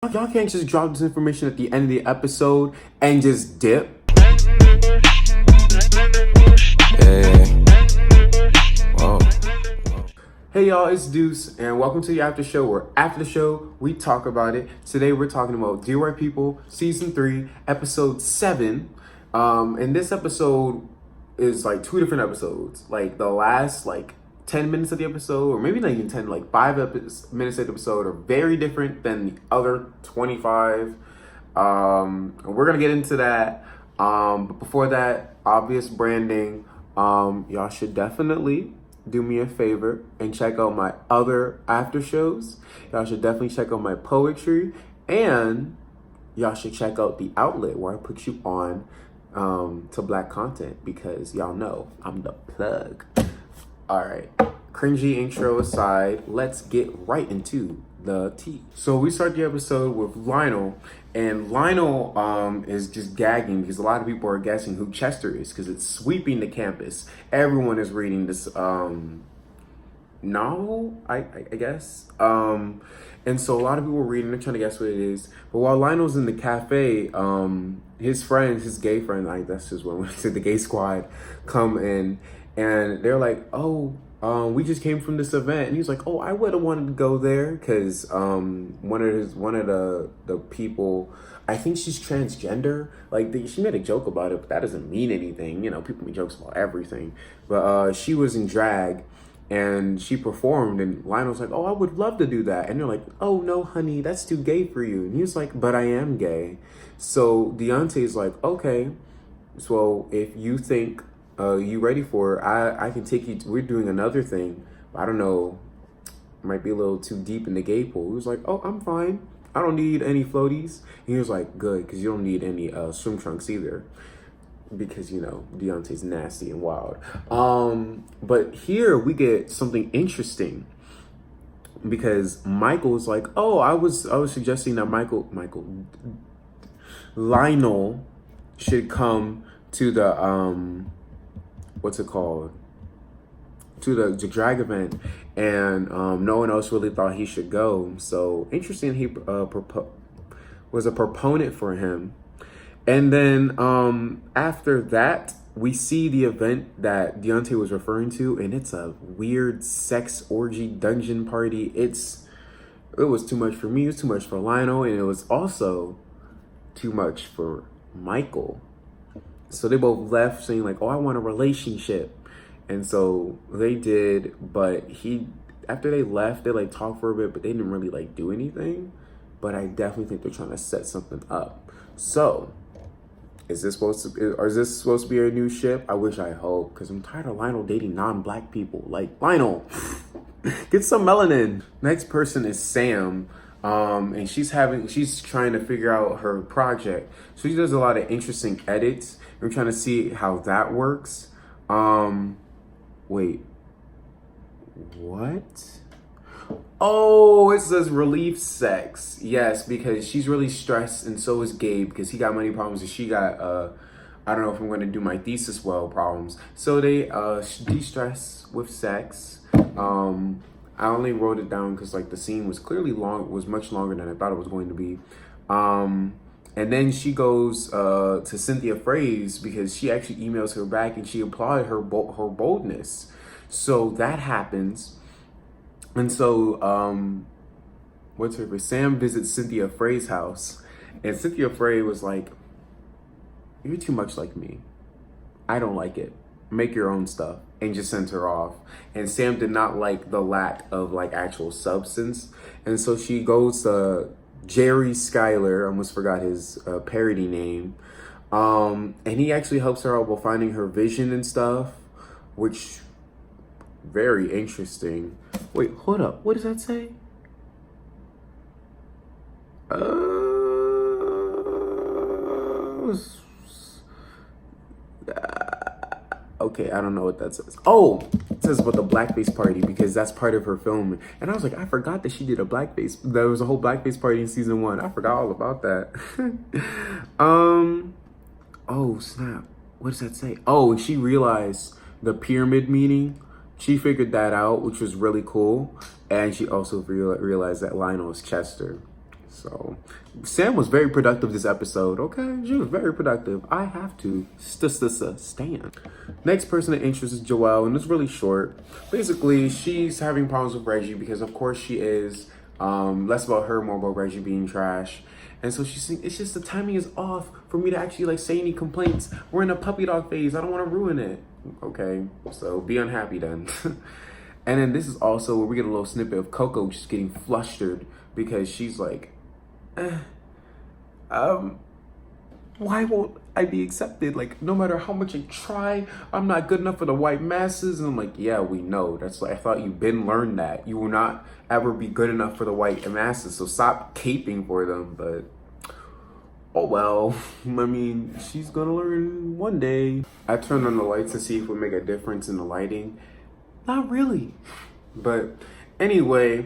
Y'all can't just drop this information at the end of the episode and just dip. Whoa. Hey y'all, it's Deuce, and welcome to the After Show, where after the show, we talk about it. Today we're talking about Dear White People, Season 3, Episode 7. And this episode is like two different episodes. Like the last 10 minutes of the episode, or maybe not even 10, like 5 minutes of the episode are very different than the other 25. We're gonna get into that. But before that, obvious branding. Y'all should definitely do me a favor and check out my other after shows. Y'all should definitely check out my poetry, and y'all should check out the outlet where I put you on to black content, because y'all know I'm the plug. All right, cringy intro aside, let's get right into the tea. So we start the episode with Lionel, and Lionel is just gagging because a lot of people are guessing who Chester is because it's sweeping the campus. Everyone is reading this novel, I guess. And so a lot of people are reading, they're trying to guess what it is. But while Lionel's in the cafe, his friends, his gay friend, that's his one, the gay squad, come in. And they're like, we just came from this event. And he's like, I would have wanted to go there because one of the people, I think she's transgender. She made a joke about it, but that doesn't mean anything. You know, people make jokes about everything. But she was in drag and she performed, and Lionel's like, I would love to do that. And they're like, no, honey, that's too gay for you. And he's like, but I am gay. So Deontay's like, okay, so if you think you ready for it, I can take you we're doing another thing. I don't know, might be a little too deep in the gay pool. He was like, I'm fine, I don't need any floaties. And he was like, good, because you don't need any swim trunks either, because you know Deontay's nasty and wild. But here we get something interesting, because Michael's like, I was suggesting that Lionel should come to the what's it called? To the drag event, and no one else really thought he should go. So interesting, he was a proponent for him. And then after that, we see the event that Deontay was referring to, and it's a weird sex orgy dungeon party. It was too much for me, it was too much for Lionel, and it was also too much for Michael. So they both left saying like, I want a relationship. And so they did, but after they left, they talked for a bit, but they didn't really do anything. But I definitely think they're trying to set something up. So is this supposed to be a new ship? I wish, I hope, because I'm tired of Lionel dating non-black people. Lionel, get some melanin. Next person is Sam. And she's trying to figure out her project. So she does a lot of interesting edits. We're trying to see how that works. Wait, what? It says relief sex. Yes, because she's really stressed, and so is Gabe, because he got money problems and she got I don't know if I'm going to do my thesis well problems. So they de-stress with sex. I only wrote it down because the scene was clearly was much longer than I thought it was going to be. And then she goes to Cynthia Fraze, because she actually emails her back and she applauded her boldness. So that happens. And so Sam visits Cynthia Fraze's house, and Cynthia Fraze was like, you're too much like me. I don't like it. Make your own stuff, and just sent her off. And Sam did not like the lack of actual substance. And so she goes to Jerry Schuyler, I almost forgot his parody name. And he actually helps her out by finding her vision and stuff, which very interesting. Wait, hold up. What does that say? Okay, I don't know what that says. It says about the blackface party, because that's part of her film. And I was like, I forgot that she did a blackface. There was a whole blackface party in season 1. I forgot all about that. Snap. What does that say? She realized the pyramid meaning. She figured that out, which was really cool. And she also realized that Lionel is Chester. So Sam was very productive this episode. Okay, she was very productive. I have to stand. Next person of interest is Joelle, and it's really short. Basically, she's having problems with Reggie because, of course, she is. Less about her, more about Reggie being trash. And so she's saying, it's just the timing is off for me to actually like say any complaints. We're in a puppy dog phase. I don't want to ruin it. Okay, so be unhappy then. And then this is also where we get a little snippet of Coco just getting flustered because she's like, why won't I be accepted? Like, no matter how much I try, I'm not good enough for the white masses. And I'm like, yeah, we know. That's like, I thought you've been learned that. You will not ever be good enough for the white masses. So stop caping for them. But, oh well. I mean, she's gonna learn one day. I turned on the lights to see if it would make a difference in the lighting. Not really. But anyway,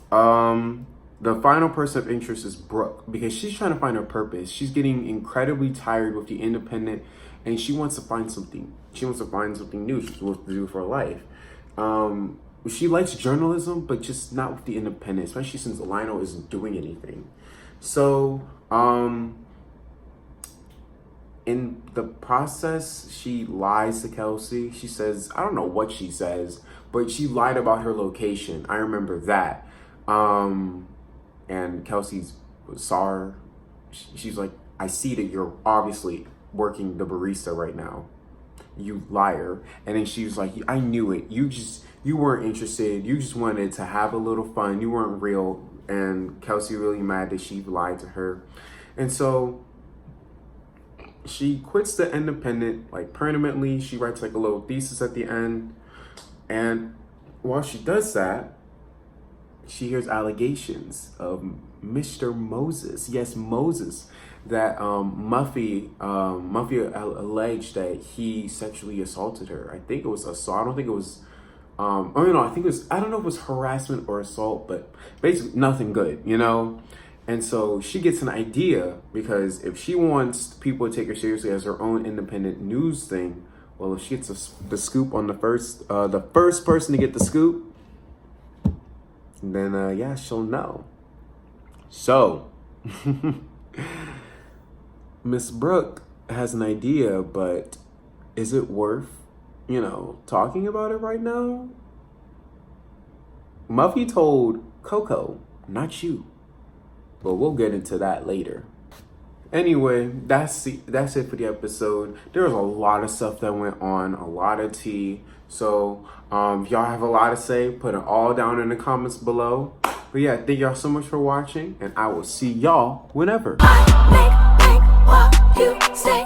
the final person of interest is Brooke because she's trying to find her purpose. She's getting incredibly tired with the independent and she wants to find something. She wants to find something new she's supposed to do for her life. She likes journalism, but just not with the independent, especially since Lionel isn't doing anything. So, in the process, she lies to Kelsey. She says, I don't know what she says, but she lied about her location. I remember that. And Kelsey's saw her. She's like, I see that you're obviously working the barista right now. You liar. And then she was like, I knew it. You weren't interested. You just wanted to have a little fun. You weren't real. And Kelsey really mad that she lied to her. And so she quits the independent, like permanently. She writes like a little thesis at the end. And while she does that, she hears allegations of Mr. Moses. Yes, Moses. That Muffy alleged that he sexually assaulted her. I think it was assault. I don't think it was, I think it was, I don't know if it was harassment or assault, but basically nothing good, you know? And so she gets an idea because if she wants people to take her seriously as her own independent news thing, well, if she gets the scoop on the first person to get the scoop, then yeah, she'll know. So Miss Brooke has an idea, but is it worth, talking about it right now? Muffy told Coco, not you. But we'll get into that later. Anyway, that's it for the episode. There was a lot of stuff that went on, a lot of tea. So if y'all have a lot to say, put it all down in the comments below. But yeah, thank y'all so much for watching, and I will see y'all whenever. I make while you stay